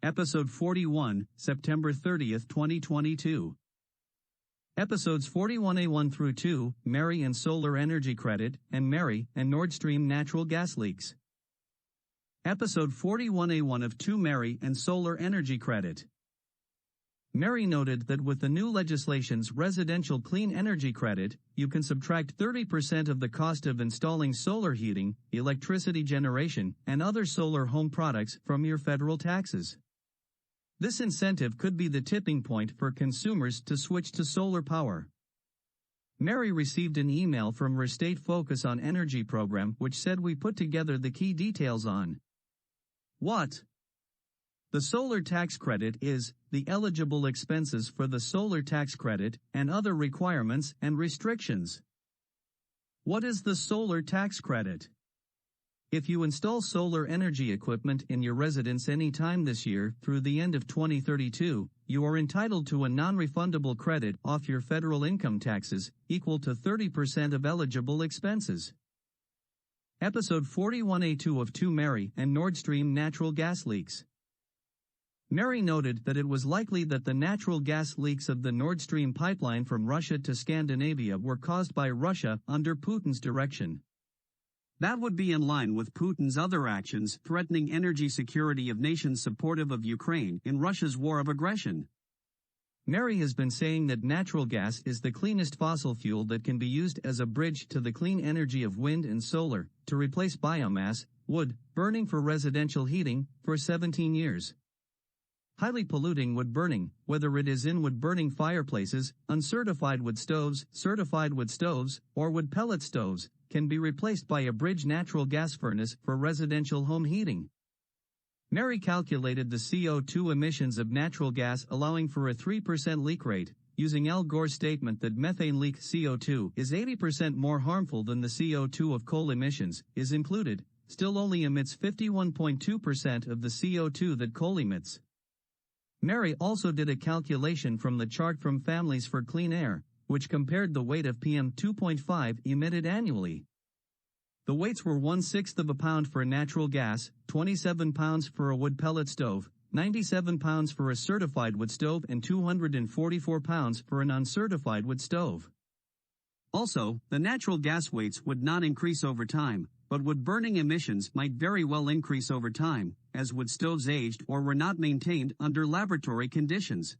Episode 41, September 30th, 2022. Episodes 41A1 through 2, Mary and Solar Energy Credit, and Mary and Nord Stream Natural Gas Leaks. Episode 41A1 of 2, Mary and Solar Energy Credit. Mary noted that with the new legislation's residential clean energy credit, you can subtract 30% of the cost of installing solar heating, electricity generation, and other solar home products from your federal taxes. This incentive could be the tipping point for consumers to switch to solar power. Mary received an email from her State Focus on Energy program which said we put together the key details on what? The solar tax credit is, the eligible expenses for the solar tax credit, and other requirements and restrictions. What is the solar tax credit? If you install solar energy equipment in your residence anytime this year through the end of 2032, you are entitled to a non-refundable credit off your federal income taxes, equal to 30% of eligible expenses. Episode 41A2 of 2, Mary and Nord Stream Natural Gas Leaks. Mary noted that it was likely that the natural gas leaks of the Nord Stream pipeline from Russia to Scandinavia were caused by Russia under Putin's direction. That would be in line with Putin's other actions threatening energy security of nations supportive of Ukraine in Russia's war of aggression. Mary has been saying that natural gas is the cleanest fossil fuel that can be used as a bridge to the clean energy of wind and solar, to replace biomass, wood, burning for residential heating, for 17 years. Highly polluting wood burning, whether it is in wood-burning fireplaces, uncertified wood stoves, certified wood stoves, or wood pellet stoves, can be replaced by a bridge natural gas furnace for residential home heating. Mary calculated the CO2 emissions of natural gas allowing for a 3% leak rate, using Al Gore's statement that methane leak CO2 is 80% more harmful than the CO2 of coal emissions, is included, still only emits 51.2% of the CO2 that coal emits. Mary also did a calculation from the chart from Families for Clean Air, which compared the weight of PM 2.5 emitted annually. The weights were 1/6 of a pound for natural gas, 27 pounds for a wood pellet stove, 97 pounds for a certified wood stove and 244 pounds for an uncertified wood stove. Also, the natural gas weights would not increase over time, but wood-burning emissions might very well increase over time, as wood stoves aged or were not maintained under laboratory conditions.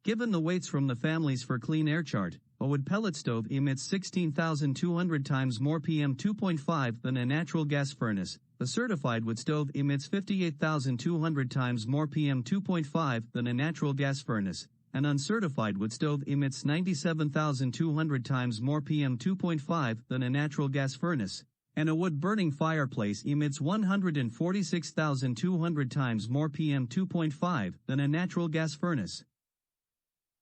Given the weights from the Families for Clean Air chart, a wood pellet stove emits 16,200 times more PM 2.5 than a natural gas furnace. A certified wood stove emits 58,200 times more PM 2.5 than a natural gas furnace. An uncertified wood stove emits 97,200 times more PM 2.5 than a natural gas furnace. And a wood-burning fireplace emits 146,200 times more PM 2.5 than a natural gas furnace.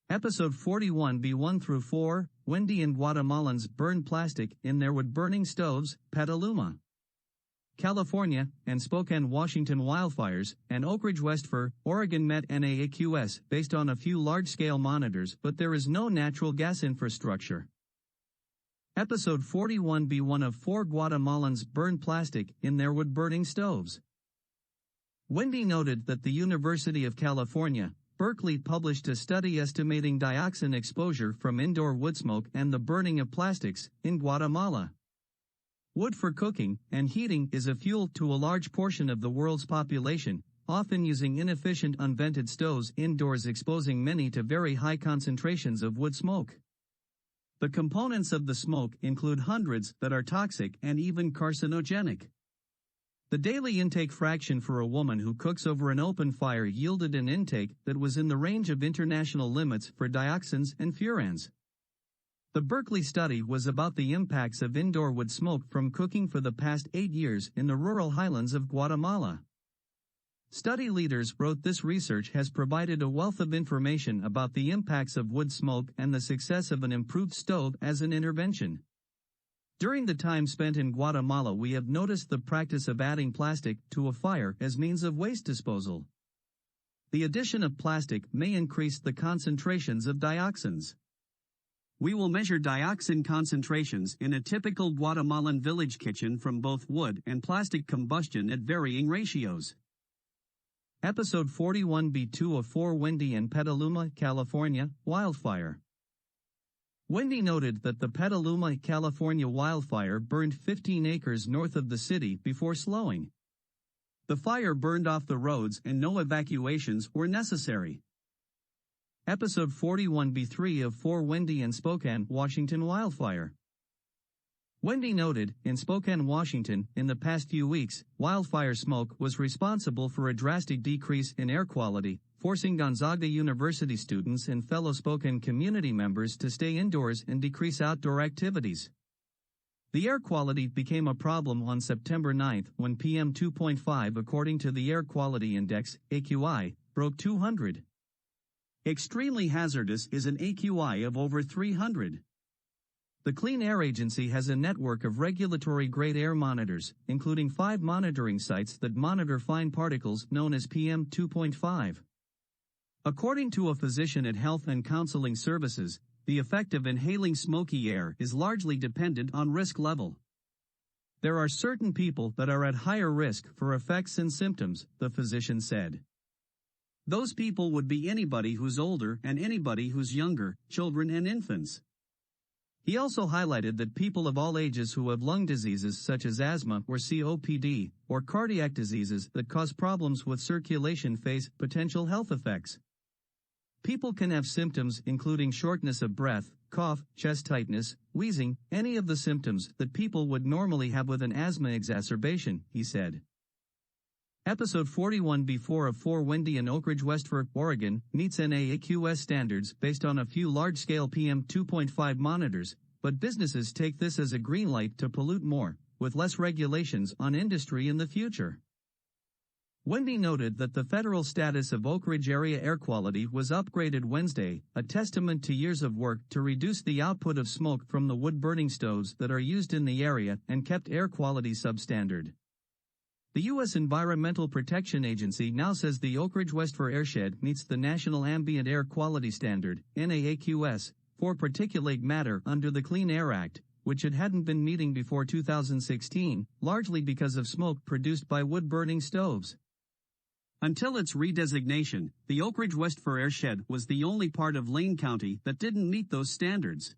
Episode 41B1 through 4, Wendy and Guatemalans burn plastic in their wood-burning stoves, Petaluma, California, and Spokane, Washington wildfires, and Oak Ridge, West Fir, Oregon met NAAQS based on a few large-scale monitors, but there is no natural gas infrastructure. Episode 41B1 of 4, Guatemalans burn plastic in their wood-burning stoves. Wendy noted that the University of California, Berkeley published a study estimating dioxin exposure from indoor wood smoke and the burning of plastics in Guatemala. Wood for cooking and heating is a fuel to a large portion of the world's population, often using inefficient unvented stoves indoors, exposing many to very high concentrations of wood smoke. The components of the smoke include hundreds that are toxic and even carcinogenic. The daily intake fraction for a woman who cooks over an open fire yielded an intake that was in the range of international limits for dioxins and furans. The Berkeley study was about the impacts of indoor wood smoke from cooking for the past 8 years in the rural highlands of Guatemala. Study leaders wrote this research has provided a wealth of information about the impacts of wood smoke and the success of an improved stove as an intervention. During the time spent in Guatemala, we have noticed the practice of adding plastic to a fire as means of waste disposal. The addition of plastic may increase the concentrations of dioxins. We will measure dioxin concentrations in a typical Guatemalan village kitchen from both wood and plastic combustion at varying ratios. Episode 41B2 of 4 Wendy in Petaluma, California, wildfire. Wendy noted that the Petaluma, California wildfire burned 15 acres north of the city before slowing. The fire burned off the roads and no evacuations were necessary. Episode 41B3 of 4 Wendy in Spokane, Washington wildfire. Wendy noted, in Spokane, Washington, in the past few weeks, wildfire smoke was responsible for a drastic decrease in air quality, forcing Gonzaga University students and fellow Spokane community members to stay indoors and decrease outdoor activities. The air quality became a problem on September 9 when PM 2.5, according to the Air Quality Index, AQI, broke 200. Extremely hazardous is an AQI of over 300. The Clean Air Agency has a network of regulatory-grade air monitors, including 5 monitoring sites that monitor fine particles known as PM 2.5. According to a physician at Health and Counseling Services, the effect of inhaling smoky air is largely dependent on risk level. There are certain people that are at higher risk for effects and symptoms, the physician said. Those people would be anybody who's older and anybody who's younger, children and infants. He also highlighted that people of all ages who have lung diseases such as asthma or COPD, or cardiac diseases that cause problems with circulation face potential health effects. People can have symptoms including shortness of breath, cough, chest tightness, wheezing, any of the symptoms that people would normally have with an asthma exacerbation, he said. Episode 41B4 of 4 Wendy in Oak Ridge, Westford, Oregon, meets NAAQS standards based on a few large-scale PM 2.5 monitors, but businesses take this as a green light to pollute more, with less regulations on industry in the future. Wendy noted that the federal status of Oak Ridge area air quality was upgraded Wednesday, a testament to years of work to reduce the output of smoke from the wood-burning stoves that are used in the area and kept air quality substandard. The U.S. Environmental Protection Agency now says the Oak Ridge Westford airshed meets the National Ambient Air Quality Standard, NAAQS, for particulate matter under the Clean Air Act, which it hadn't been meeting before 2016, largely because of smoke produced by wood-burning stoves. Until its redesignation, the Oak Ridge Westford airshed was the only part of Lane County that didn't meet those standards.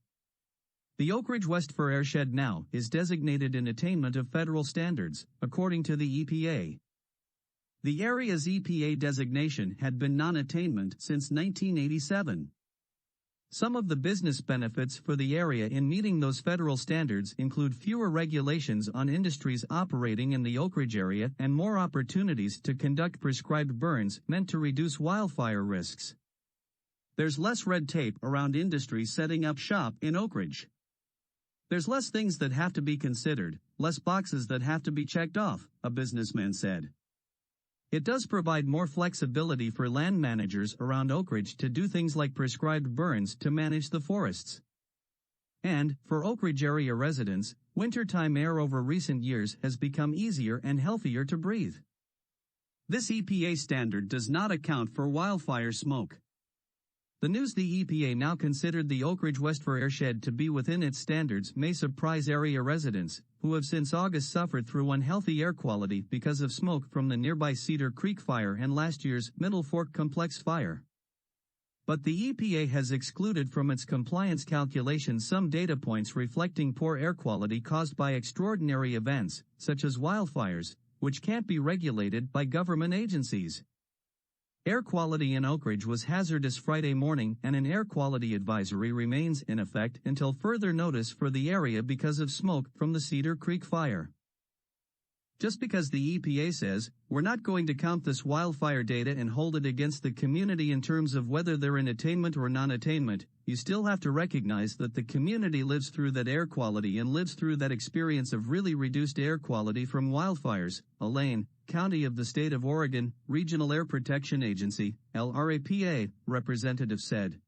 The Oak Ridge Westford airshed now is designated in attainment of federal standards, according to the EPA. The area's EPA designation had been non-attainment since 1987. Some of the business benefits for the area in meeting those federal standards include fewer regulations on industries operating in the Oak Ridge area and more opportunities to conduct prescribed burns meant to reduce wildfire risks. There's less red tape around industries setting up shop in Oak Ridge. There's less things that have to be considered, less boxes that have to be checked off, a businessman said. It does provide more flexibility for land managers around Oak Ridge to do things like prescribed burns to manage the forests. And, for Oak Ridge area residents, wintertime air over recent years has become easier and healthier to breathe. This EPA standard does not account for wildfire smoke. The news the EPA now considered the Oak Ridge Westford airshed to be within its standards may surprise area residents, who have since August suffered through unhealthy air quality because of smoke from the nearby Cedar Creek fire and last year's Middle Fork Complex fire. But the EPA has excluded from its compliance calculations some data points reflecting poor air quality caused by extraordinary events, such as wildfires, which can't be regulated by government agencies. Air quality in Oak Ridge was hazardous Friday morning and an air quality advisory remains in effect until further notice for the area because of smoke from the Cedar Creek fire. Just because the EPA says, we're not going to count this wildfire data and hold it against the community in terms of whether they're in attainment or non-attainment, you still have to recognize that the community lives through that air quality and lives through that experience of really reduced air quality from wildfires. Elaine, County of the State of Oregon, Regional Air Protection Agency, LRAPA, representative said.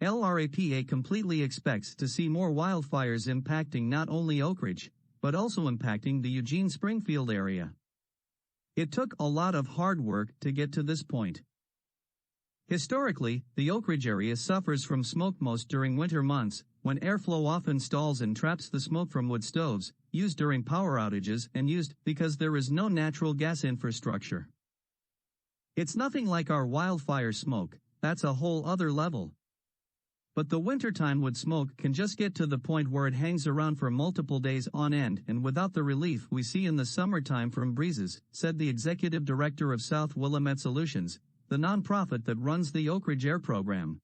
LRAPA completely expects to see more wildfires impacting not only Oak Ridge, but also impacting the Eugene-Springfield area. It took a lot of hard work to get to this point. Historically, the Oak Ridge area suffers from smoke most during winter months, when airflow often stalls and traps the smoke from wood stoves, used during power outages and used because there is no natural gas infrastructure. It's nothing like our wildfire smoke, that's a whole other level. But the wintertime wood smoke can just get to the point where it hangs around for multiple days on end and without the relief we see in the summertime from breezes, said the executive director of South Willamette Solutions, the nonprofit that runs the Oak Ridge Air Program.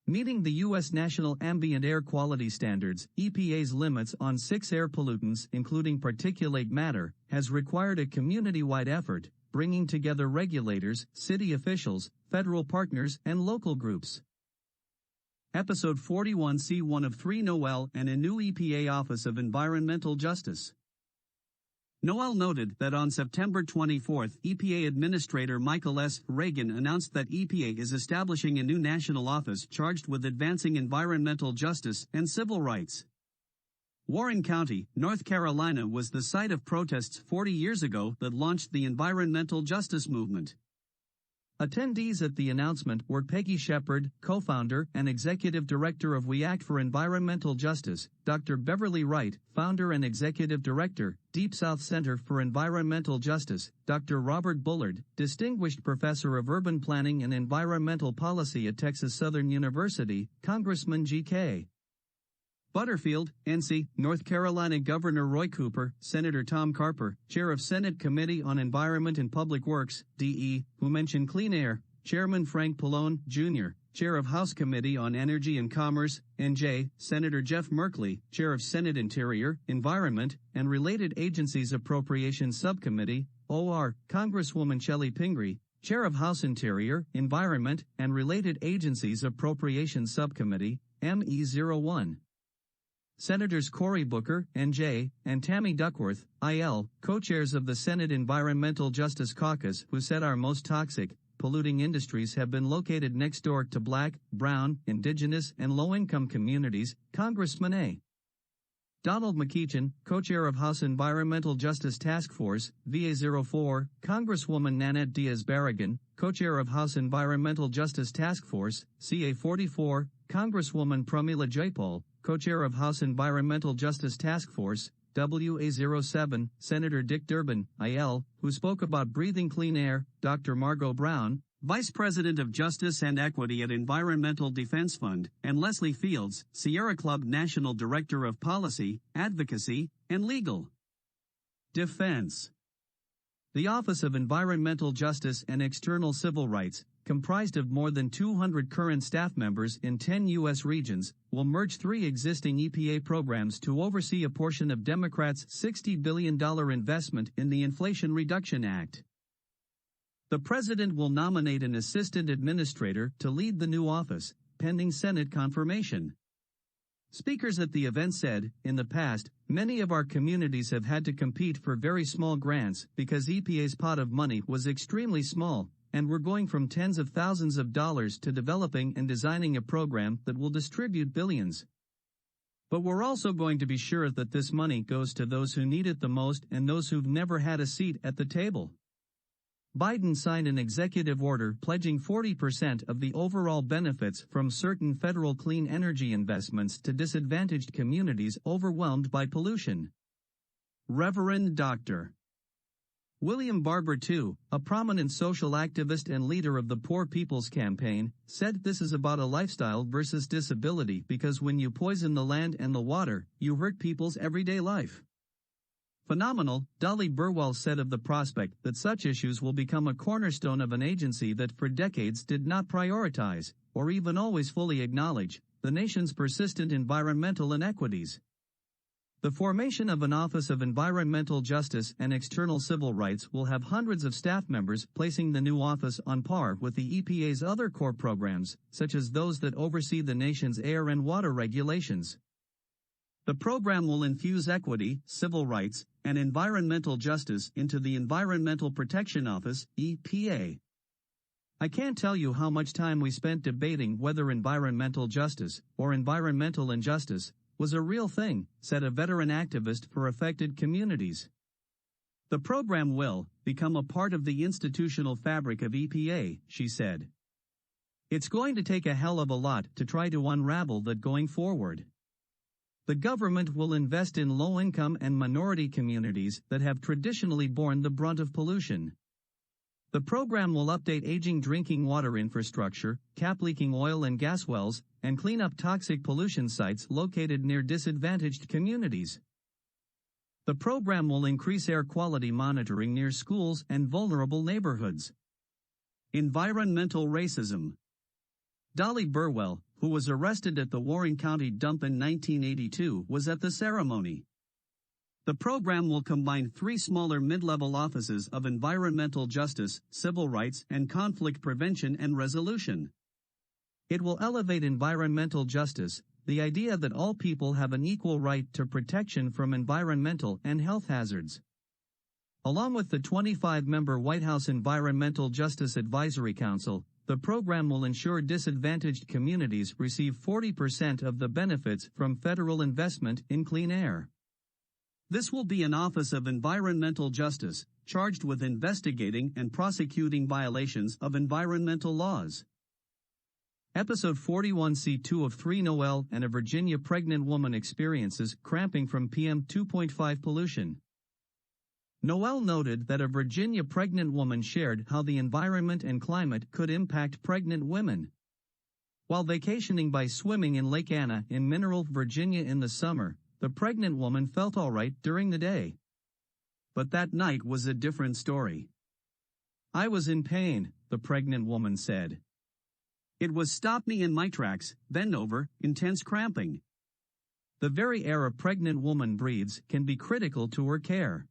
Meeting the U.S. National Ambient Air Quality Standards, EPA's limits on 6 air pollutants including particulate matter, has required a community-wide effort, bringing together regulators, city officials, federal partners, and local groups. Episode 41C1 of 3 Noel and a new EPA Office of Environmental Justice. Noel noted that on September 24, EPA Administrator Michael S. Reagan announced that EPA is establishing a new national office charged with advancing environmental justice and civil rights. Warren County, North Carolina was the site of protests 40 years ago that launched the environmental justice movement. Attendees at the announcement were Peggy Shepard, co-founder and executive director of We Act for Environmental Justice, Dr. Beverly Wright, founder and executive director, Deep South Center for Environmental Justice, Dr. Robert Bullard, distinguished professor of urban planning and environmental policy at Texas Southern University, Congressman G.K. Butterfield, NC, North Carolina Governor Roy Cooper, Senator Tom Carper, Chair of Senate Committee on Environment and Public Works, DE, who mentioned clean air, Chairman Frank Pallone, Jr., Chair of House Committee on Energy and Commerce, NJ, Senator Jeff Merkley, Chair of Senate Interior, Environment, and Related Agencies Appropriations Subcommittee, OR, Congresswoman Shelley Pingree, Chair of House Interior, Environment, and Related Agencies Appropriations Subcommittee, ME01. Senators Cory Booker, NJ, and Tammy Duckworth, IL, co-chairs of the Senate Environmental Justice Caucus, who said our most toxic, polluting industries have been located next door to Black, Brown, Indigenous, and low-income communities, Congressman A. Donald McEachin, co-chair of House Environmental Justice Task Force, VA04, Congresswoman Nanette Diaz-Barragan, co-chair of House Environmental Justice Task Force, CA44, Congresswoman Pramila Jayapal, co-chair of House Environmental Justice Task Force, WA07, Senator Dick Durbin, IL, who spoke about breathing clean air, Dr. Margot Brown, Vice President of Justice and Equity at Environmental Defense Fund, and Leslie Fields, Sierra Club National Director of Policy, Advocacy, and Legal Defense. The Office of Environmental Justice and External Civil Rights, comprised of more than 200 current staff members in 10 U.S. regions, will merge 3 existing EPA programs to oversee a portion of Democrats' $60 billion investment in the Inflation Reduction Act. The president will nominate an assistant administrator to lead the new office, pending Senate confirmation. Speakers at the event said, in the past, many of our communities have had to compete for very small grants because EPA's pot of money was extremely small, and we're going from tens of thousands of dollars to developing and designing a program that will distribute billions. But we're also going to be sure that this money goes to those who need it the most and those who've never had a seat at the table. Biden signed an executive order pledging 40% of the overall benefits from certain federal clean energy investments to disadvantaged communities overwhelmed by pollution. Reverend Dr. William Barber II, a prominent social activist and leader of the Poor People's Campaign, said this is about a lifestyle versus disability because when you poison the land and the water, you hurt people's everyday life. Phenomenal, Dolly Burwell said of the prospect that such issues will become a cornerstone of an agency that for decades did not prioritize, or even always fully acknowledge, the nation's persistent environmental inequities. The formation of an Office of Environmental Justice and External Civil Rights will have hundreds of staff members, placing the new office on par with the EPA's other core programs, such as those that oversee the nation's air and water regulations. The program will infuse equity, civil rights, and environmental justice into the Environmental Protection Office, EPA. I can't tell you how much time we spent debating whether environmental justice, or environmental injustice, was a real thing, said a veteran activist for affected communities. The program will become a part of the institutional fabric of EPA, she said. It's going to take a hell of a lot to try to unravel that going forward. The government will invest in low-income and minority communities that have traditionally borne the brunt of pollution. The program will update aging drinking water infrastructure, cap leaking oil and gas wells, and clean up toxic pollution sites located near disadvantaged communities. The program will increase air quality monitoring near schools and vulnerable neighborhoods. Environmental racism. Dolly Burwell, who was arrested at the Warren County dump in 1982, was at the ceremony. The program will combine 3 smaller mid-level offices of environmental justice, civil rights, and conflict prevention and resolution. It will elevate environmental justice, the idea that all people have an equal right to protection from environmental and health hazards. Along with the 25-member White House Environmental Justice Advisory Council, the program will ensure disadvantaged communities receive 40% of the benefits from federal investment in clean air. This will be an Office of Environmental Justice, charged with investigating and prosecuting violations of environmental laws. Episode 41C2 of 3 Noel and a Virginia pregnant woman experiences cramping from PM 2.5 pollution. Noel noted that a Virginia pregnant woman shared how the environment and climate could impact pregnant women. While vacationing by swimming in Lake Anna in Mineral, Virginia in the summer, the pregnant woman felt all right during the day. But that night was a different story. I was in pain, the pregnant woman said. It was stopped me in my tracks, bend over, intense cramping. The very air a pregnant woman breathes can be critical to her care.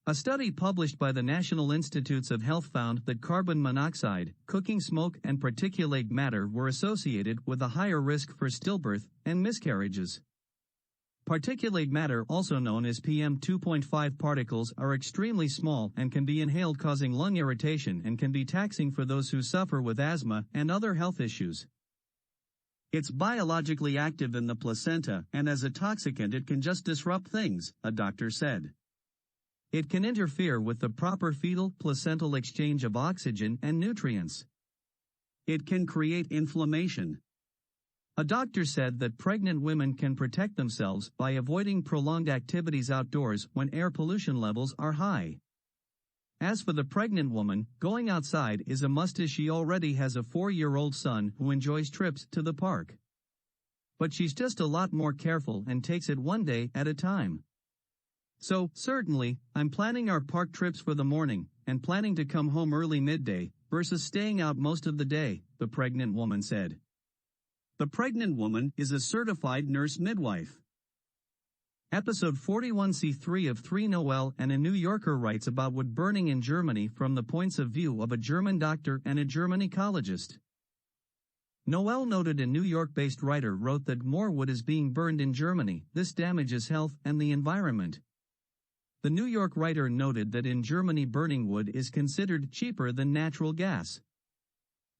A study published by the National Institutes of Health found that carbon monoxide, cooking smoke, and particulate matter were associated with a higher risk for stillbirth and miscarriages. Particulate matter, also known as PM 2.5 particles, are extremely small and can be inhaled, causing lung irritation and can be taxing for those who suffer with asthma and other health issues. It's biologically active in the placenta, and as a toxicant it can just disrupt things, a doctor said. It can interfere with the proper fetal-placental exchange of oxygen and nutrients. It can create inflammation. A doctor said that pregnant women can protect themselves by avoiding prolonged activities outdoors when air pollution levels are high. As for the pregnant woman, going outside is a must as she already has a 4-year-old son who enjoys trips to the park. But she's just a lot more careful and takes it one day at a time. So, certainly, I'm planning our park trips for the morning, and planning to come home early midday, versus staying out most of the day, the pregnant woman said. The pregnant woman is a certified nurse midwife. Episode 41C3 of 3 Noel and a New Yorker writes about wood burning in Germany from the points of view of a German doctor and a German ecologist. Noel noted a New York-based writer wrote that more wood is being burned in Germany. This damages health and the environment. The New York writer noted that in Germany burning wood is considered cheaper than natural gas.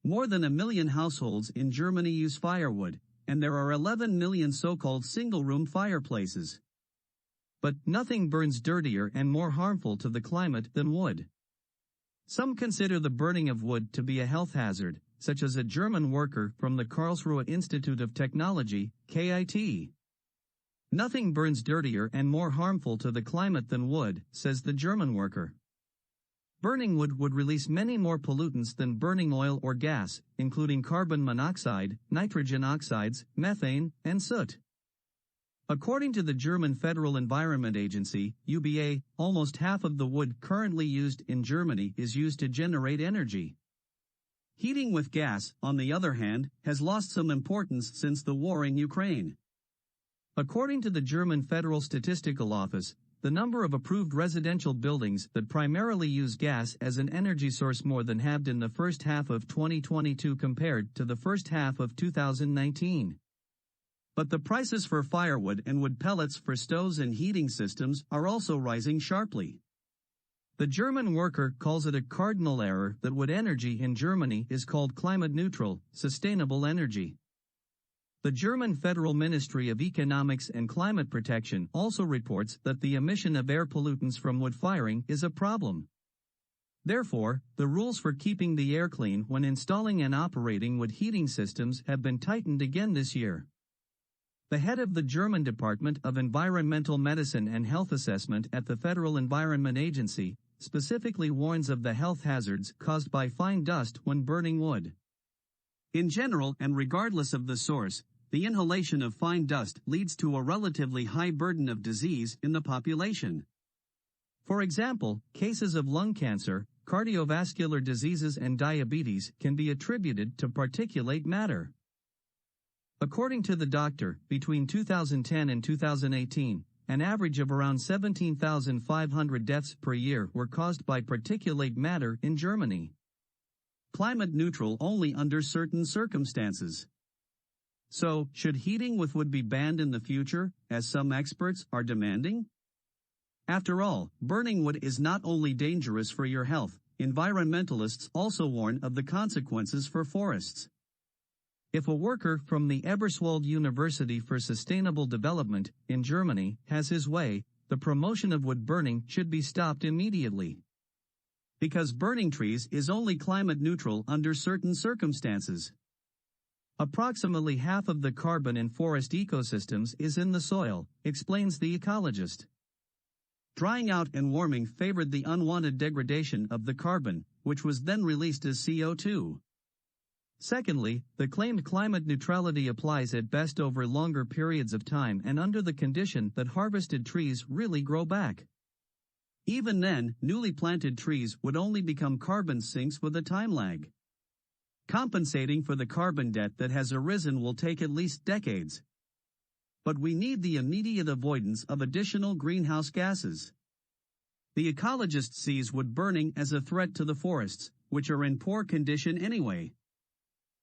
More than 1 million households in Germany use firewood, and there are 11 million so-called single-room fireplaces. But nothing burns dirtier and more harmful to the climate than wood. Some consider the burning of wood to be a health hazard, such as a German worker from the Karlsruhe Institute of Technology, KIT. Nothing burns dirtier and more harmful to the climate than wood, says the German worker. Burning wood would release many more pollutants than burning oil or gas, including carbon monoxide, nitrogen oxides, methane, and soot. According to the German Federal Environment Agency, UBA, almost half of the wood currently used in Germany is used to generate energy. Heating with gas, on the other hand, has lost some importance since the war in Ukraine. According to the German Federal Statistical Office, the number of approved residential buildings that primarily use gas as an energy source more than halved in the first half of 2022 compared to the first half of 2019. But the prices for firewood and wood pellets for stoves and heating systems are also rising sharply. The German worker calls it a cardinal error that wood energy in Germany is called climate neutral, sustainable energy. The German Federal Ministry of Economics and Climate Protection also reports that the emission of air pollutants from wood firing is a problem. Therefore, the rules for keeping the air clean when installing and operating wood heating systems have been tightened again this year. The head of the German Department of Environmental Medicine and Health Assessment at the Federal Environment Agency, specifically warns of the health hazards caused by fine dust when burning wood. In general and regardless of the source, the inhalation of fine dust leads to a relatively high burden of disease in the population. For example, cases of lung cancer, cardiovascular diseases and diabetes can be attributed to particulate matter. According to the doctor, between 2010 and 2018, an average of around 17,500 deaths per year were caused by particulate matter in Germany. Climate neutral only under certain circumstances. So, should heating with wood be banned in the future, as some experts are demanding? After all, burning wood is not only dangerous for your health, environmentalists also warn of the consequences for forests. If a worker from the Eberswalde University for Sustainable Development, in Germany, has his way, the promotion of wood burning should be stopped immediately. Because burning trees is only climate neutral under certain circumstances. Approximately half of the carbon in forest ecosystems is in the soil, explains the ecologist. Drying out and warming favored the unwanted degradation of the carbon, which was then released as CO2. Secondly, the claimed climate neutrality applies at best over longer periods of time and under the condition that harvested trees really grow back. Even then, newly planted trees would only become carbon sinks with a time lag. Compensating for the carbon debt that has arisen will take at least decades. But we need the immediate avoidance of additional greenhouse gases. The ecologist sees wood burning as a threat to the forests, which are in poor condition anyway.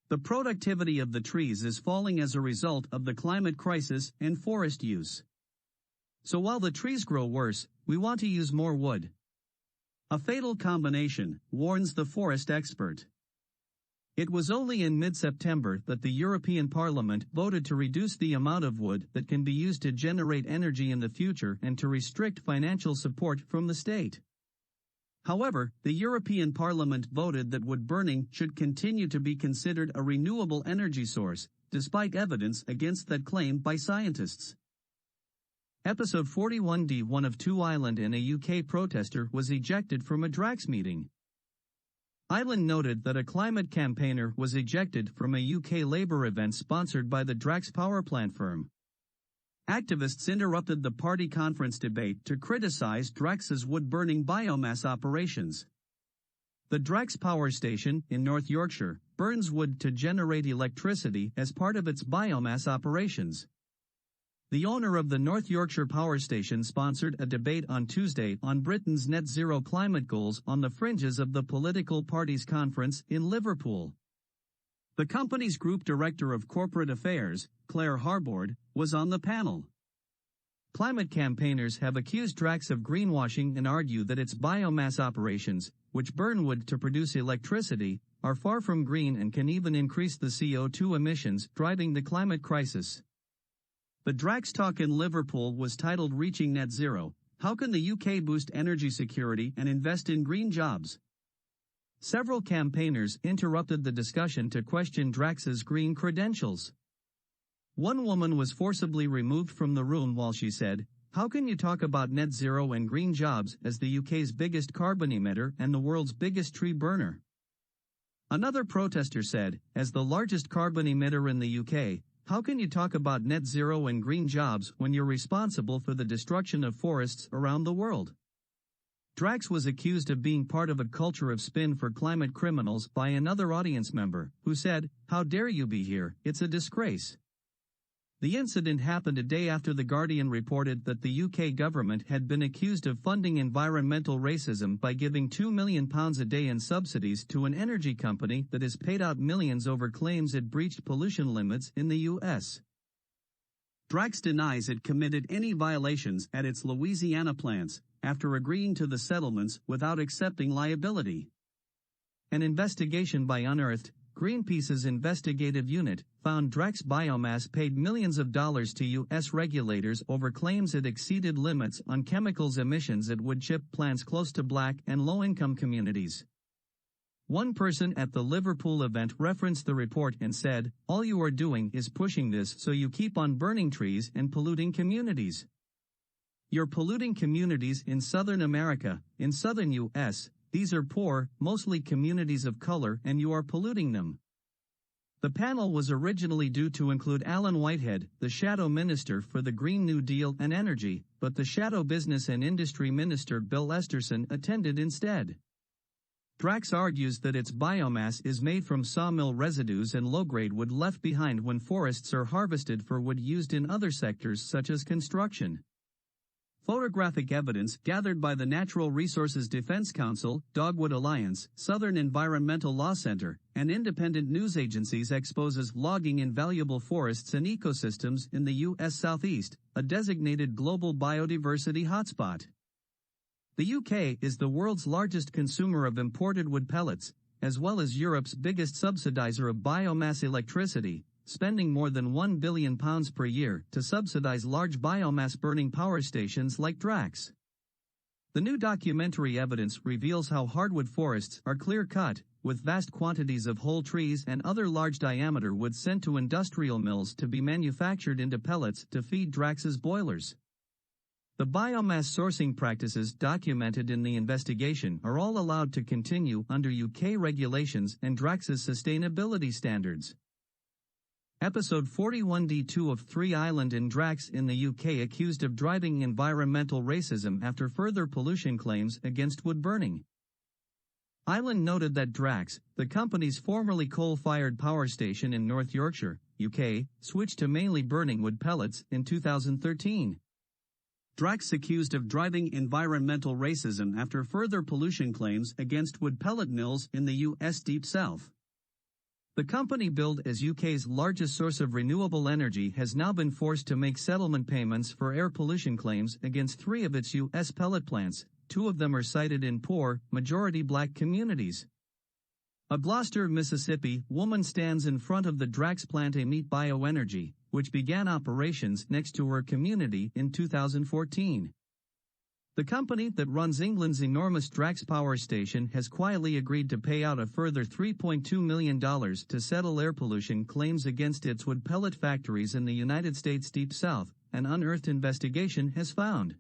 The productivity of the trees is falling as a result of the climate crisis and forest use. So while the trees grow worse, we want to use more wood. A fatal combination, warns the forest expert. It was only in mid-September that the European Parliament voted to reduce the amount of wood that can be used to generate energy in the future and to restrict financial support from the state. However, the European Parliament voted that wood burning should continue to be considered a renewable energy source, despite evidence against that claim by scientists. Episode 41D: of 2 Island and a UK protester was ejected from a Drax meeting. Island noted that a climate campaigner was ejected from a UK Labour event sponsored by the Drax power plant firm. Activists interrupted the party conference debate to criticize Drax's wood-burning biomass operations. The Drax power station, in North Yorkshire, burns wood to generate electricity as part of its biomass operations. The owner of the North Yorkshire power station sponsored a debate on Tuesday on Britain's net zero climate goals on the fringes of the political parties' conference in Liverpool. The company's group director of corporate affairs, Claire Harbord, was on the panel. Climate campaigners have accused Drax of greenwashing and argue that its biomass operations, which burn wood to produce electricity, are far from green and can even increase the CO2 emissions driving the climate crisis. The Drax talk in Liverpool was titled Reaching Net Zero: How Can the UK Boost Energy Security and Invest in Green Jobs? Several campaigners interrupted the discussion to question Drax's green credentials. One woman was forcibly removed from the room while she said, "How can you talk about net zero and green jobs as the UK's biggest carbon emitter and the world's biggest tree burner?" Another protester said, "As the largest carbon emitter in the UK, how can you talk about net zero and green jobs when you're responsible for the destruction of forests around the world?" Drax was accused of being part of a culture of spin for climate criminals by another audience member, who said, "How dare you be here, it's a disgrace." The incident happened a day after The Guardian reported that the UK government had been accused of funding environmental racism by giving £2 million a day in subsidies to an energy company that has paid out millions over claims it breached pollution limits in the US. Drax denies it committed any violations at its Louisiana plants, after agreeing to the settlements without accepting liability. An investigation by Unearthed, Greenpeace's investigative unit, found Drax Biomass paid millions of dollars to U.S. regulators over claims it exceeded limits on chemicals emissions at wood chip plants close to black and low-income communities. One person at the Liverpool event referenced the report and said, "All you are doing is pushing this so you keep on burning trees and polluting communities. You're polluting communities in Southern America. In Southern U.S., these are poor, mostly communities of color, and you are polluting them. The panel was originally due to include Alan Whitehead, the Shadow Minister for the Green New Deal and Energy, but the Shadow Business and Industry Minister Bill Esterson attended instead. Drax argues that its biomass is made from sawmill residues and low-grade wood left behind when forests are harvested for wood used in other sectors such as construction. Photographic evidence gathered by the Natural Resources Defense Council, Dogwood Alliance, Southern Environmental Law Center, and independent news agencies exposes logging in valuable forests and ecosystems in the U.S. Southeast, a designated global biodiversity hotspot. The UK is the world's largest consumer of imported wood pellets, as well as Europe's biggest subsidizer of biomass electricity, spending more than £1 billion per year to subsidize large biomass burning power stations like Drax. The new documentary evidence reveals how hardwood forests are clear-cut, with vast quantities of whole trees and other large-diameter wood sent to industrial mills to be manufactured into pellets to feed Drax's boilers. The biomass sourcing practices documented in the investigation are all allowed to continue under UK regulations and Drax's sustainability standards. Episode 41D2 of 3 Island in Drax in the UK accused of driving environmental racism after further pollution claims against wood burning. Island noted that Drax, the company's formerly coal-fired power station in North Yorkshire, UK, switched to mainly burning wood pellets in 2013. Drax accused of driving environmental racism after further pollution claims against wood pellet mills in the US Deep South. The company, billed as UK's largest source of renewable energy, has now been forced to make settlement payments for air pollution claims against 3 of its US pellet plants. 2 of them are sited in poor, majority black communities. A Gloucester, Mississippi, woman stands in front of the Drax plant Emit Bioenergy, which began operations next to her community in 2014. The company that runs England's enormous Drax power station has quietly agreed to pay out a further $3.2 million to settle air pollution claims against its wood pellet factories in the United States Deep South, an unearthed investigation has found.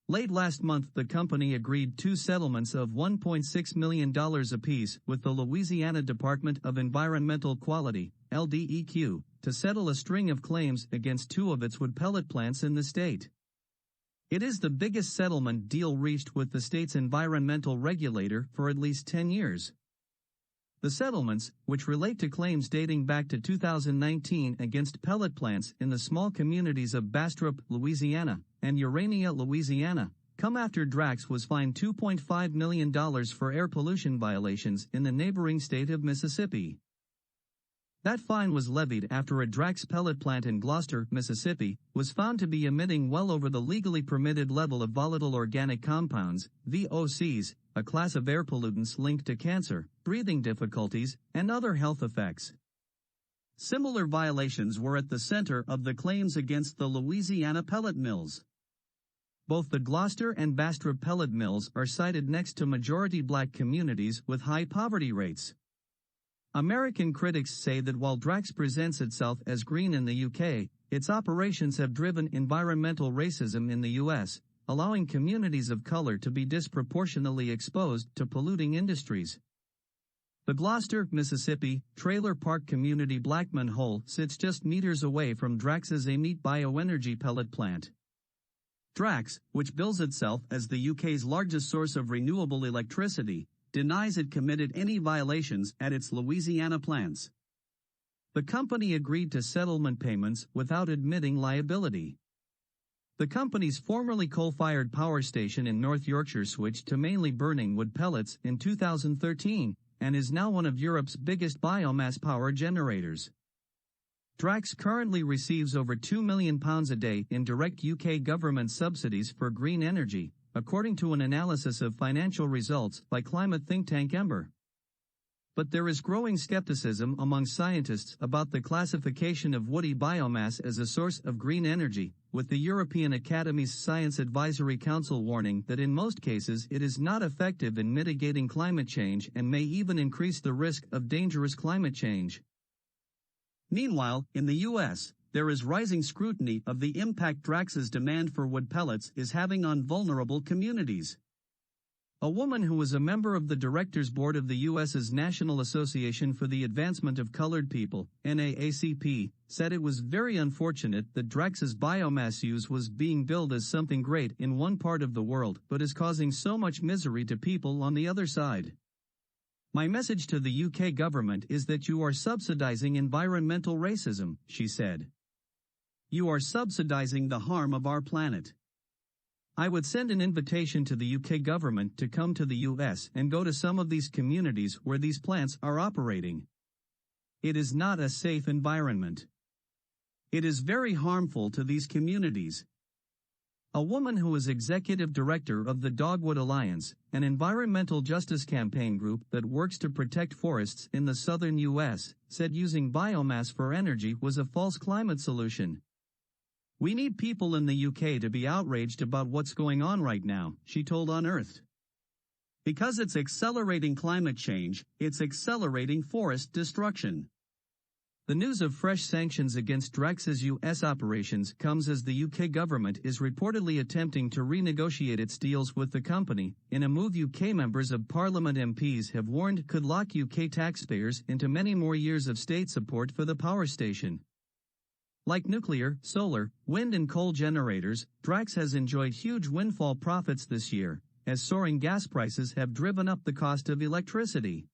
Late last month, the company agreed 2 settlements of $1.6 million apiece with the Louisiana Department of Environmental Quality, LDEQ, to settle a string of claims against 2 of its wood pellet plants in the state. It is the biggest settlement deal reached with the state's environmental regulator for at least 10 years. The settlements, which relate to claims dating back to 2019 against pellet plants in the small communities of Bastrop, Louisiana, and Urania, Louisiana, come after Drax was fined $2.5 million for air pollution violations in the neighboring state of Mississippi. That fine was levied after a Drax pellet plant in Gloucester, Mississippi, was found to be emitting well over the legally permitted level of volatile organic compounds, VOCs, a class of air pollutants linked to cancer, breathing difficulties, and other health effects. Similar violations were at the center of the claims against the Louisiana pellet mills. Both the Gloucester and Bastrop pellet mills are sited next to majority black communities with high poverty rates. American critics say that while Drax presents itself as green in the UK, its operations have driven environmental racism in the US, allowing communities of color to be disproportionately exposed to polluting industries. The Gloucester, Mississippi, trailer park community Blackman Hole sits just meters away from Drax's Emit Bioenergy pellet plant. Drax, which bills itself as the UK's largest source of renewable electricity, denies it committed any violations at its Louisiana plants. The company agreed to settlement payments without admitting liability. The company's formerly coal-fired power station in North Yorkshire switched to mainly burning wood pellets in 2013, and is now one of Europe's biggest biomass power generators. Drax currently receives over £2 million a day in direct UK government subsidies for green energy, according to an analysis of financial results by climate think tank Ember. But there is growing skepticism among scientists about the classification of woody biomass as a source of green energy, with the European Academy's Science Advisory Council warning that in most cases it is not effective in mitigating climate change and may even increase the risk of dangerous climate change. Meanwhile, in the U.S., there is rising scrutiny of the impact Drax's demand for wood pellets is having on vulnerable communities. A woman who was a member of the directors board of the U.S.'s National Association for the Advancement of Colored People, NAACP, said it was very unfortunate that Drax's biomass use was being billed as something great in one part of the world but is causing so much misery to people on the other side. My message to the UK government is that you are subsidizing environmental racism, she said. You are subsidizing the harm of our planet. I would send an invitation to the UK government to come to the US and go to some of these communities where these plants are operating. It is not a safe environment. It is very harmful to these communities. A woman who is executive director of the Dogwood Alliance, an environmental justice campaign group that works to protect forests in the southern US, said using biomass for energy was a false climate solution. We need people in the UK to be outraged about what's going on right now, she told Unearthed. Because it's accelerating climate change, it's accelerating forest destruction. The news of fresh sanctions against Drax's U.S. operations comes as the UK government is reportedly attempting to renegotiate its deals with the company, in a move UK members of Parliament MPs have warned could lock UK taxpayers into many more years of state support for the power station. Like nuclear, solar, wind and coal generators, Drax has enjoyed huge windfall profits this year, as soaring gas prices have driven up the cost of electricity.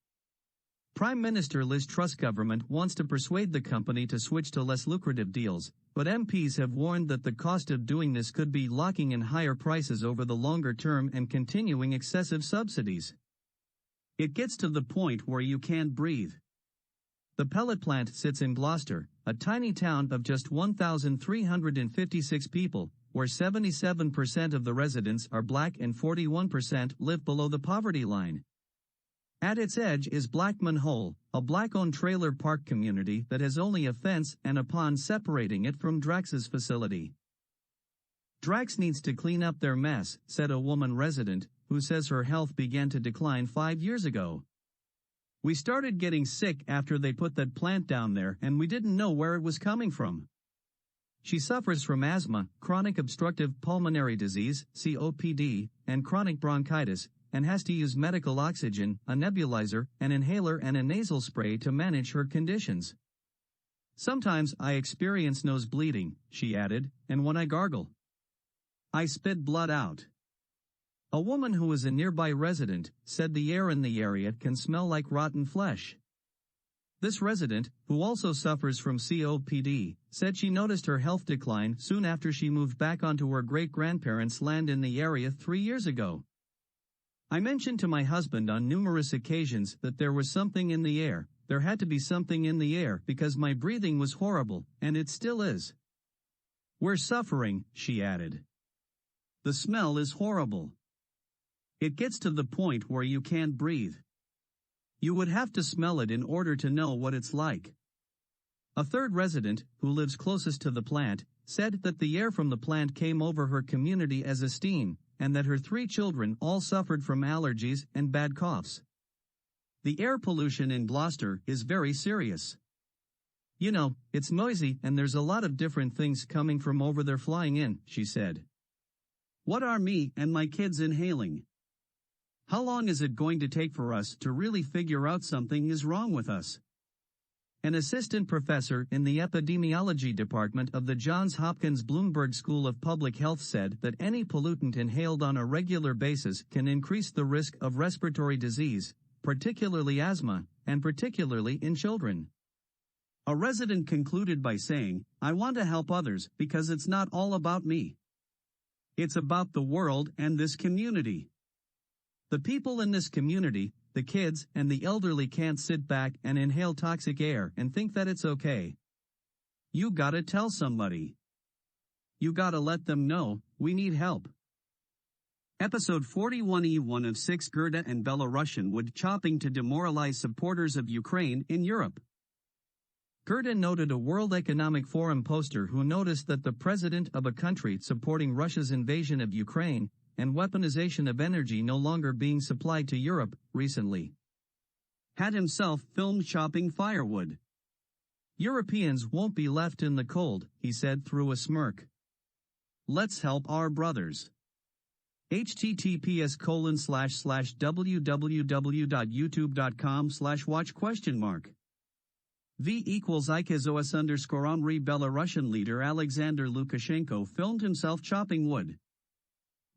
Prime Minister Liz Truss government wants to persuade the company to switch to less lucrative deals, but MPs have warned that the cost of doing this could be locking in higher prices over the longer term and continuing excessive subsidies. It gets to the point where you can't breathe. The pellet plant sits in Gloucester, a tiny town of just 1,356 people, where 77% of the residents are black and 41% live below the poverty line. At its edge is Blackman Hole, a black-owned trailer park community that has only a fence and a pond separating it from Drax's facility. Drax needs to clean up their mess, said a woman resident, who says her health began to decline 5 years ago. We started getting sick after they put that plant down there and we didn't know where it was coming from. She suffers from asthma, chronic obstructive pulmonary disease, COPD, and chronic bronchitis, and has to use medical oxygen, a nebulizer, an inhaler and a nasal spray to manage her conditions. Sometimes I experience nose bleeding, she added, and when I gargle, I spit blood out. A woman who is a nearby resident said the air in the area can smell like rotten flesh. This resident, who also suffers from COPD, said she noticed her health decline soon after she moved back onto her great-grandparents' land in the area 3 years ago. I mentioned to my husband on numerous occasions that there was something in the air. There had to be something in the air because my breathing was horrible, and it still is. We're suffering, she added. The smell is horrible. It gets to the point where you can't breathe. You would have to smell it in order to know what it's like. A third resident, who lives closest to the plant, said that the air from the plant came over her community as a steam, and that her 3 children all suffered from allergies and bad coughs. The air pollution in Gloucester is very serious. You know, it's noisy and there's a lot of different things coming from over there flying in, she said. What are me and my kids inhaling? How long is it going to take for us to really figure out something is wrong with us? An assistant professor in the epidemiology department of the Johns Hopkins Bloomberg School of Public Health said that any pollutant inhaled on a regular basis can increase the risk of respiratory disease, particularly asthma, and particularly in children. A resident concluded by saying, I want to help others because it's not all about me. It's about the world and this community. The people in this community, the kids and the elderly can't sit back and inhale toxic air and think that it's okay. You gotta tell somebody. You gotta let them know, we need help. Episode 41E1 of 6 Gerda and Belarusian wood chopping to demoralize supporters of Ukraine in Europe. Gerda noted a World Economic Forum poster who noticed that the president of a country supporting Russia's invasion of Ukraine and weaponization of energy no longer being supplied to Europe, recently had himself filmed chopping firewood. Europeans won't be left in the cold, he said through a smirk. Let's help our brothers. https://www.youtube.com/watch?? V equals IKZOS_Henri Belarusian leader Alexander Lukashenko filmed himself chopping wood.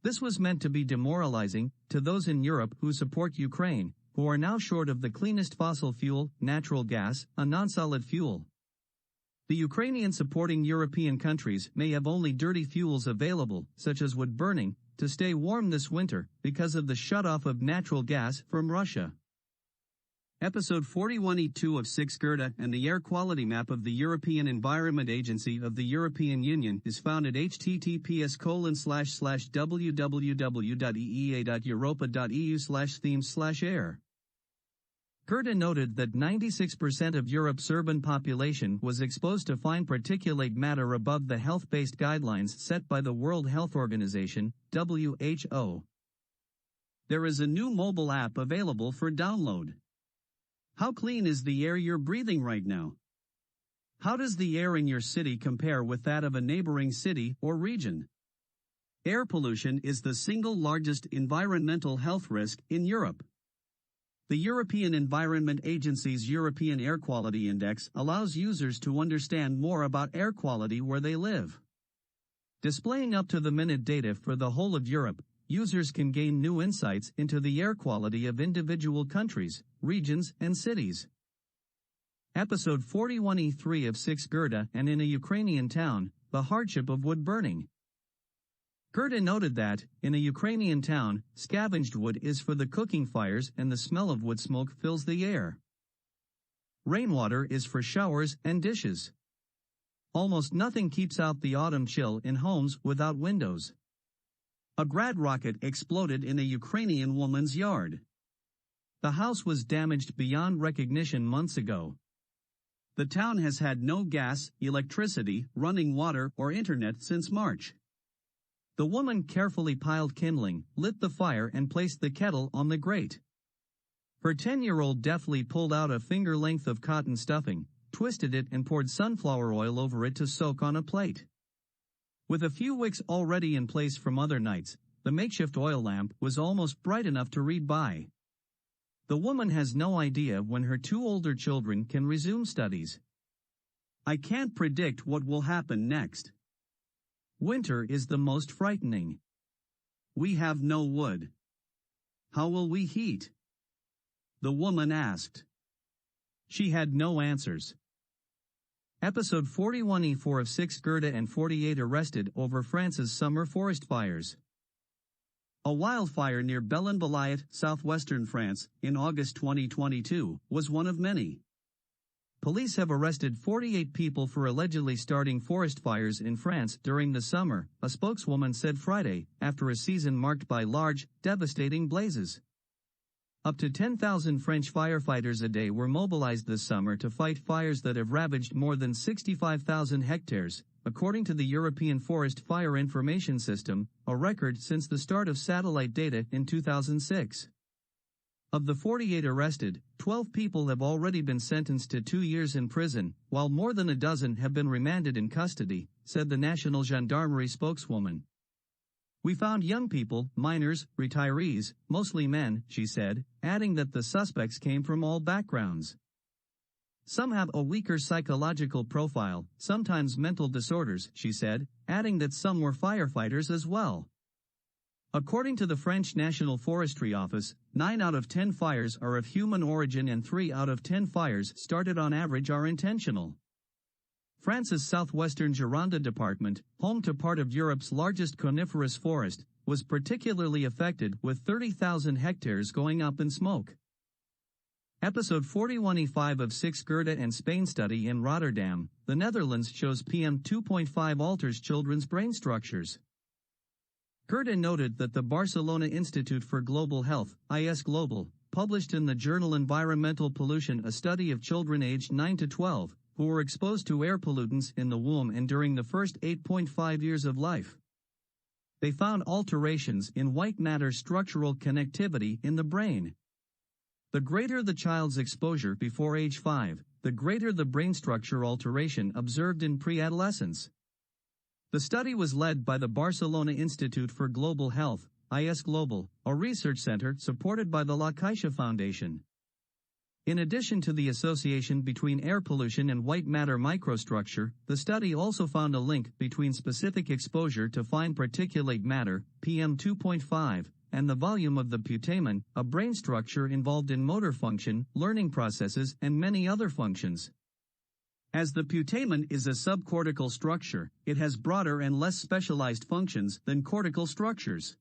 This was meant to be demoralizing to those in Europe who support Ukraine, who are now short of the cleanest fossil fuel, natural gas, a non-solid fuel. The Ukrainian supporting European countries may have only dirty fuels available, such as wood burning, to stay warm this winter because of the shutoff of natural gas from Russia. Episode 41E2 of 6 Gerda and the air quality map of the European Environment Agency of the European Union is found at https://www.eea.europa.eu/themes/air. Gerda noted that 96% of Europe's urban population was exposed to fine particulate matter above the health-based guidelines set by the World Health Organization, WHO. There is a new mobile app available for download. How clean is the air you're breathing right now? How does the air in your city compare with that of a neighboring city or region? Air pollution is the single largest environmental health risk in Europe. The European Environment Agency's European Air Quality Index allows users to understand more about air quality where they live. Displaying up-to-the-minute data for the whole of Europe, users can gain new insights into the air quality of individual countries, regions, and cities. Episode 41E3 of 6 Gerda and in a Ukrainian town, the hardship of wood burning. Gerda noted that, in a Ukrainian town, scavenged wood is for the cooking fires and the smell of wood smoke fills the air. Rainwater is for showers and dishes. Almost nothing keeps out the autumn chill in homes without windows. A grad rocket exploded in a Ukrainian woman's yard. The house was damaged beyond recognition months ago. The town has had no gas, electricity, running water, or internet since March. The woman carefully piled kindling, lit the fire and placed the kettle on the grate. Her 10-year-old deftly pulled out a finger length of cotton stuffing, twisted it and poured sunflower oil over it to soak on a plate. With a few wicks already in place from other nights, the makeshift oil lamp was almost bright enough to read by. The woman has no idea when her two older children can resume studies. I can't predict what will happen next. Winter is the most frightening. We have no wood. How will we heat? The woman asked. She had no answers. Episode 41E4 of 6 Gerda and 48 arrested over France's summer forest fires. A wildfire near Bellon-Belayet, southwestern France, in August 2022, was one of many. Police have arrested 48 people for allegedly starting forest fires in France during the summer, a spokeswoman said Friday, after a season marked by large, devastating blazes. Up to 10,000 French firefighters a day were mobilized this summer to fight fires that have ravaged more than 65,000 hectares, according to the European Forest Fire Information System, a record since the start of satellite data in 2006. Of the 48 arrested, 12 people have already been sentenced to 2 years in prison, while more than a dozen have been remanded in custody, said the National Gendarmerie spokeswoman. We found young people, minors, retirees, mostly men, she said, adding that the suspects came from all backgrounds. Some have a weaker psychological profile, sometimes mental disorders, she said, adding that some were firefighters as well. According to the French National Forestry Office, 9 out of 10 fires are of human origin and 3 out of 10 fires started on average are intentional. France's southwestern Gironde department, home to part of Europe's largest coniferous forest, was particularly affected with 30,000 hectares going up in smoke. Episode 41E5 of 6 Gerda and Spain study in Rotterdam, the Netherlands shows PM 2.5 alters children's brain structures. Gerda noted that the Barcelona Institute for Global Health, IS Global, published in the journal Environmental Pollution a study of children aged 9 to 12, who were exposed to air pollutants in the womb and during the first 8.5 years of life. They found alterations in white matter structural connectivity in the brain. The greater the child's exposure before age 5, the greater the brain structure alteration observed in pre-adolescence. The study was led by the Barcelona Institute for Global Health, IS Global, a research center supported by the La Caixa Foundation. In addition to the association between air pollution and white matter microstructure, the study also found a link between specific exposure to fine particulate matter, PM2.5, and the volume of the putamen, a brain structure involved in motor function, learning processes, and many other functions. As the putamen is a subcortical structure, it has broader and less specialized functions than cortical structures.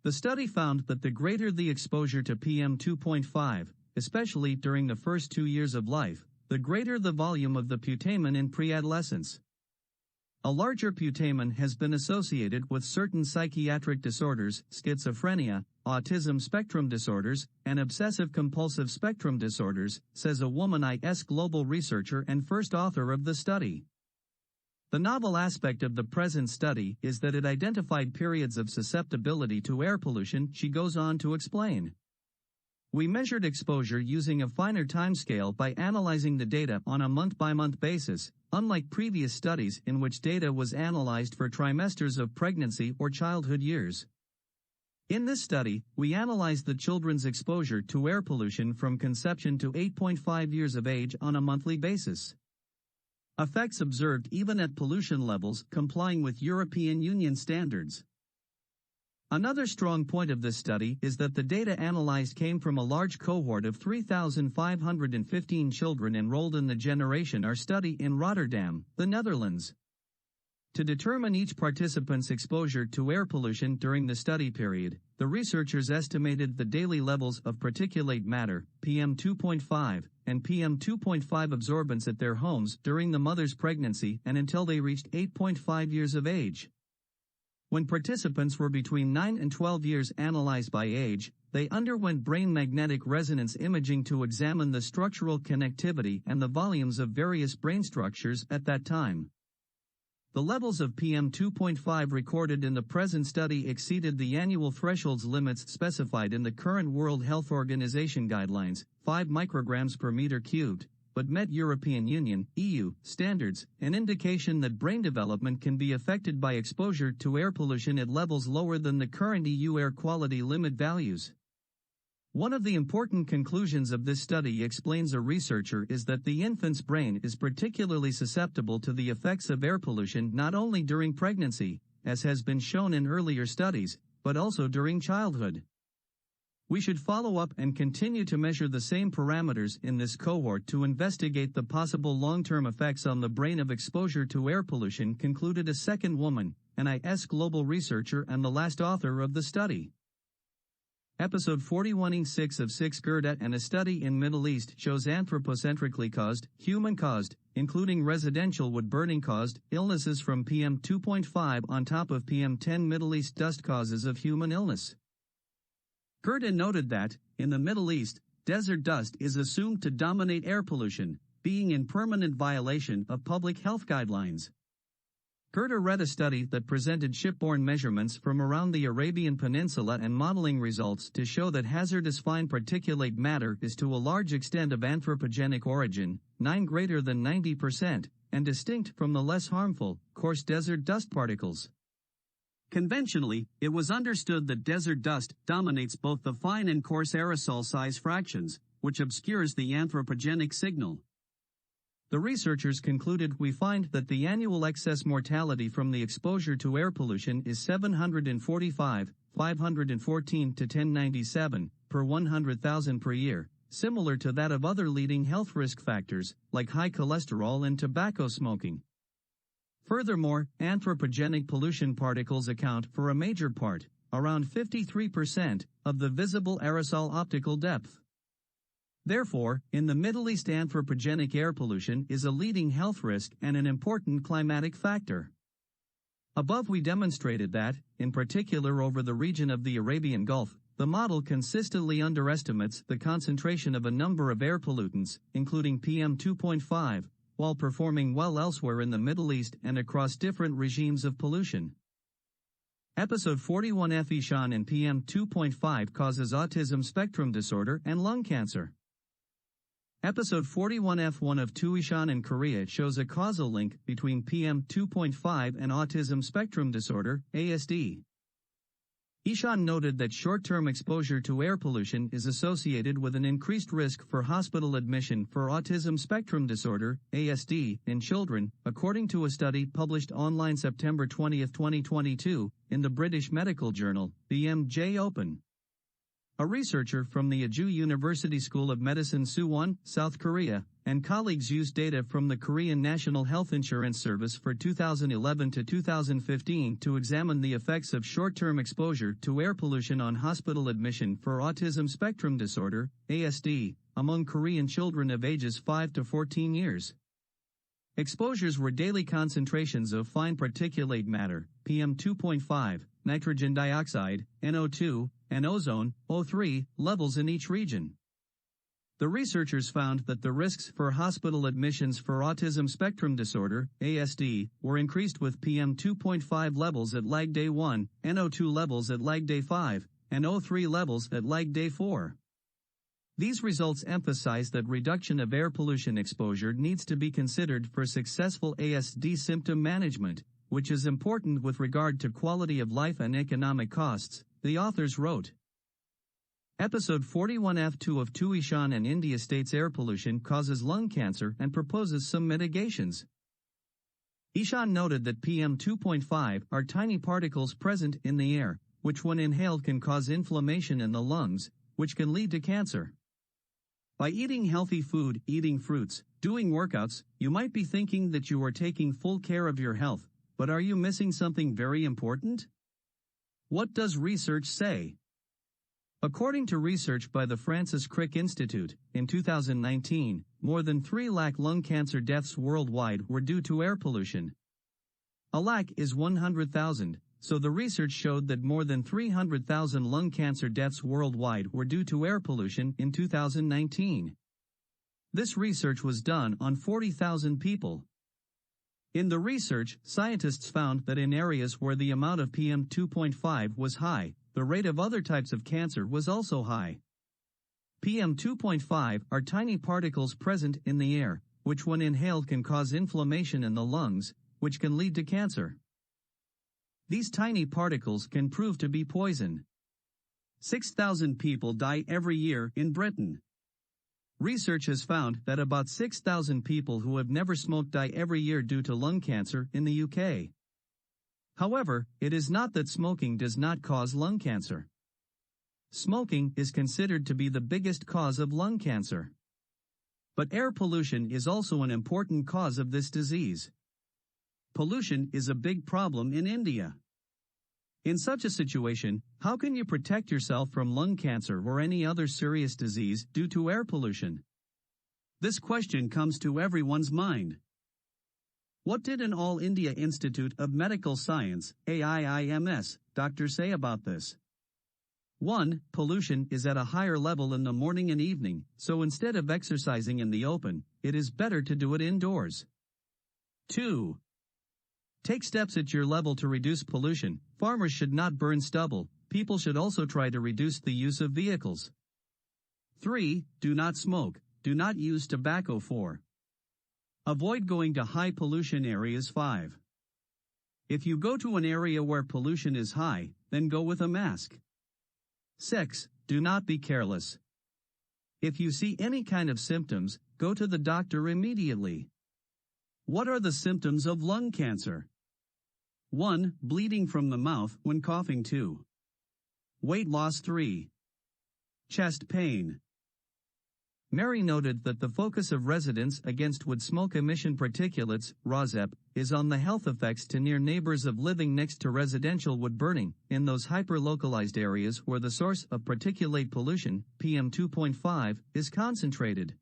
The study found that the greater the exposure to PM2.5, especially during the first 2 years of life, the greater the volume of the putamen in pre-adolescence. A larger putamen has been associated with certain psychiatric disorders, schizophrenia, autism spectrum disorders, and obsessive-compulsive spectrum disorders, says a Woman IS Global researcher and first author of the study. The novel aspect of the present study is that it identified periods of susceptibility to air pollution, she goes on to explain. We measured exposure using a finer timescale by analyzing the data on a month-by-month basis, unlike previous studies in which data was analyzed for trimesters of pregnancy or childhood years. In this study, we analyzed the children's exposure to air pollution from conception to 8.5 years of age on a monthly basis. Effects observed even at pollution levels complying with European Union standards. Another strong point of this study is that the data analyzed came from a large cohort of 3,515 children enrolled in the Generation R study in Rotterdam, the Netherlands. To determine each participant's exposure to air pollution during the study period, the researchers estimated the daily levels of particulate matter, PM2.5, and PM2.5 absorbance at their homes during the mother's pregnancy and until they reached 8.5 years of age. When participants were between 9 and 12 years analyzed by age, they underwent brain magnetic resonance imaging to examine the structural connectivity and the volumes of various brain structures at that time. The levels of PM2.5 recorded in the present study exceeded the annual thresholds limits specified in the current World Health Organization guidelines, 5 micrograms per meter cubed, but met European Union (EU) standards, an indication that brain development can be affected by exposure to air pollution at levels lower than the current EU air quality limit values. One of the important conclusions of this study, explains a researcher, is that the infant's brain is particularly susceptible to the effects of air pollution not only during pregnancy, as has been shown in earlier studies, but also during childhood. We should follow up and continue to measure the same parameters in this cohort to investigate the possible long-term effects on the brain of exposure to air pollution, concluded a second woman, an IS Global researcher and the last author of the study. Episode 41.6 of 6 Gerda and a study in Middle East shows anthropocentrically caused, human-caused, including residential wood-burning caused, illnesses from PM2.5 on top of PM10. Middle East dust causes of human illness. Gerda noted that, in the Middle East, desert dust is assumed to dominate air pollution, being in permanent violation of public health guidelines. Gerda read a study that presented shipborne measurements from around the Arabian Peninsula and modeling results to show that hazardous fine particulate matter is to a large extent of anthropogenic origin, 9 greater than 90%, and distinct from the less harmful, coarse desert dust particles. Conventionally, it was understood that desert dust dominates both the fine and coarse aerosol size fractions, which obscures the anthropogenic signal. The researchers concluded, we find that the annual excess mortality from the exposure to air pollution is 745, 514 to 1097, per 100,000 per year, similar to that of other leading health risk factors, like high cholesterol and tobacco smoking. Furthermore, anthropogenic pollution particles account for a major part, around 53%, of the visible aerosol optical depth. Therefore, in the Middle East, anthropogenic air pollution is a leading health risk and an important climatic factor. Above we demonstrated that, in particular over the region of the Arabian Gulf, the model consistently underestimates the concentration of a number of air pollutants, including PM2.5, while performing well elsewhere in the Middle East and across different regimes of pollution. Episode 41F Ishan and PM 2.5 causes autism spectrum disorder and lung cancer. Episode 41F1 of 2 Ishan in Korea shows a causal link between PM 2.5 and autism spectrum disorder, ASD. Ishan noted that short-term exposure to air pollution is associated with an increased risk for hospital admission for autism spectrum disorder, ASD, in children, according to a study published online September 20, 2022, in the British medical journal, BMJ Open. A researcher from the Jeju University School of Medicine Suwon, South Korea, and colleagues used data from the Korean National Health Insurance Service for 2011 to 2015 to examine the effects of short-term exposure to air pollution on hospital admission for autism spectrum disorder, ASD, among Korean children of ages 5 to 14 years. Exposures were daily concentrations of fine particulate matter, PM2.5, nitrogen dioxide, NO2, and ozone, O3, levels in each region. The researchers found that the risks for hospital admissions for autism spectrum disorder, ASD, were increased with PM2.5 levels at lag day 1, NO2 levels at lag day 5, and O3 levels at lag day 4. These results emphasize that reduction of air pollution exposure needs to be considered for successful ASD symptom management, which is important with regard to quality of life and economic costs, the authors wrote. Episode 41F2 of 2 Ishan and India states air pollution causes lung cancer and proposes some mitigations. Ishan noted that PM 2.5 are tiny particles present in the air, which when inhaled can cause inflammation in the lungs, which can lead to cancer. By eating healthy food, eating fruits, doing workouts, you might be thinking that you are taking full care of your health, but are you missing something very important? What does research say? According to research by the Francis Crick Institute, in 2019, more than 3 lakh lung cancer deaths worldwide were due to air pollution. A lakh is 100,000, so the research showed that more than 300,000 lung cancer deaths worldwide were due to air pollution in 2019. This research was done on 40,000 people. In the research, scientists found that in areas where the amount of PM 2.5 was high, the rate of other types of cancer was also high. PM 2.5 are tiny particles present in the air, which when inhaled can cause inflammation in the lungs, which can lead to cancer. These tiny particles can prove to be poison. 6,000 people die every year in Britain. Research has found that about 6,000 people who have never smoked die every year due to lung cancer in the UK. However, it is not that smoking does not cause lung cancer. Smoking is considered to be the biggest cause of lung cancer. But air pollution is also an important cause of this disease. Pollution is a big problem in India. In such a situation, how can you protect yourself from lung cancer or any other serious disease due to air pollution? This question comes to everyone's mind. What did an All India Institute of Medical Science, AIIMS, doctor say about this? 1. Pollution is at a higher level in the morning and evening, so instead of exercising in the open, it is better to do it indoors. 2. Take steps at your level to reduce pollution. Farmers should not burn stubble. People should also try to reduce the use of vehicles. 3. Do not smoke. Do not use tobacco. 4. Avoid going to high pollution areas. 5. If you go to an area where pollution is high, then go with a mask. 6. Do not be careless. If you see any kind of symptoms, go to the doctor immediately. What are the symptoms of lung cancer? 1. Bleeding from the mouth when coughing. 2. Weight loss. 3. Chest pain. Mary noted that the focus of residents against wood smoke emission particulates, RoSEP, is on the health effects to near neighbors of living next to residential wood burning, in those hyper-localized areas where the source of particulate pollution, PM 2.5, is concentrated.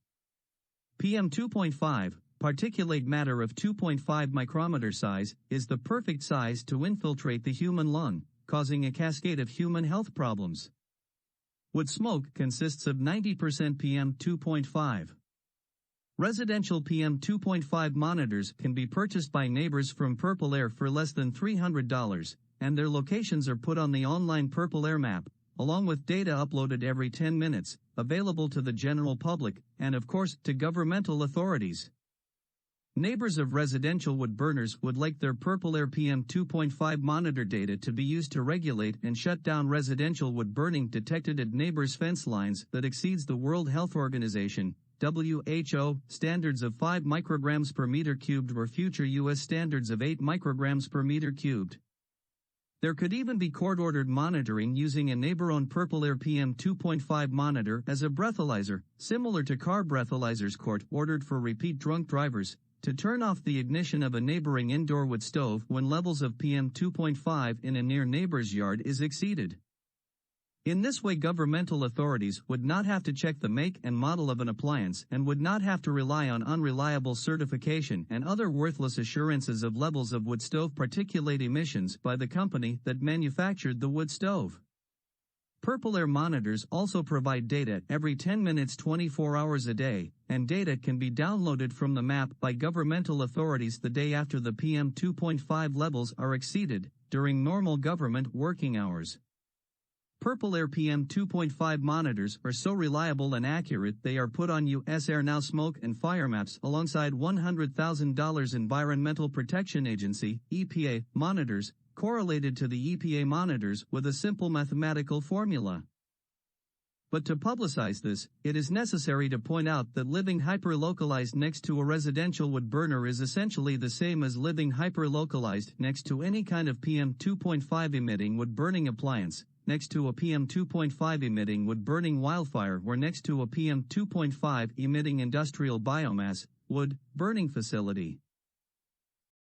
PM 2.5, particulate matter of 2.5 micrometer size, is the perfect size to infiltrate the human lung, causing a cascade of human health problems. Wood smoke consists of 90% PM 2.5. Residential PM 2.5 monitors can be purchased by neighbors from Purple Air for less than $300, and their locations are put on the online Purple Air map, along with data uploaded every 10 minutes, available to the general public, and of course, to governmental authorities. Neighbors of residential wood burners would like their Purple Air PM2.5 monitor data to be used to regulate and shut down residential wood burning detected at neighbors' fence lines that exceeds the World Health Organization, WHO, standards of 5 micrograms per meter cubed or future U.S. standards of 8 micrograms per meter cubed. There could even be court-ordered monitoring using a neighbor-owned Purple Air PM2.5 monitor as a breathalyzer, similar to car breathalyzers court-ordered for repeat drunk drivers, to turn off the ignition of a neighboring indoor wood stove when levels of PM2.5 in a near neighbor's yard is exceeded. In this way, governmental authorities would not have to check the make and model of an appliance and would not have to rely on unreliable certification and other worthless assurances of levels of wood stove particulate emissions by the company that manufactured the wood stove. Purple Air monitors also provide data every 10 minutes 24 hours a day, and data can be downloaded from the map by governmental authorities the day after the PM2.5 levels are exceeded, during normal government working hours. Purple Air PM2.5 monitors are so reliable and accurate they are put on U.S. Air Now smoke and fire maps alongside $100,000 Environmental Protection Agency, EPA, monitors, correlated to the EPA monitors with a simple mathematical formula. But to publicize this, it is necessary to point out that living hyperlocalized next to a residential wood burner is essentially the same as living hyperlocalized next to any kind of PM2.5 emitting wood burning appliance, next to a PM2.5 emitting wood burning wildfire, or next to a PM2.5 emitting industrial biomass, wood, burning facility.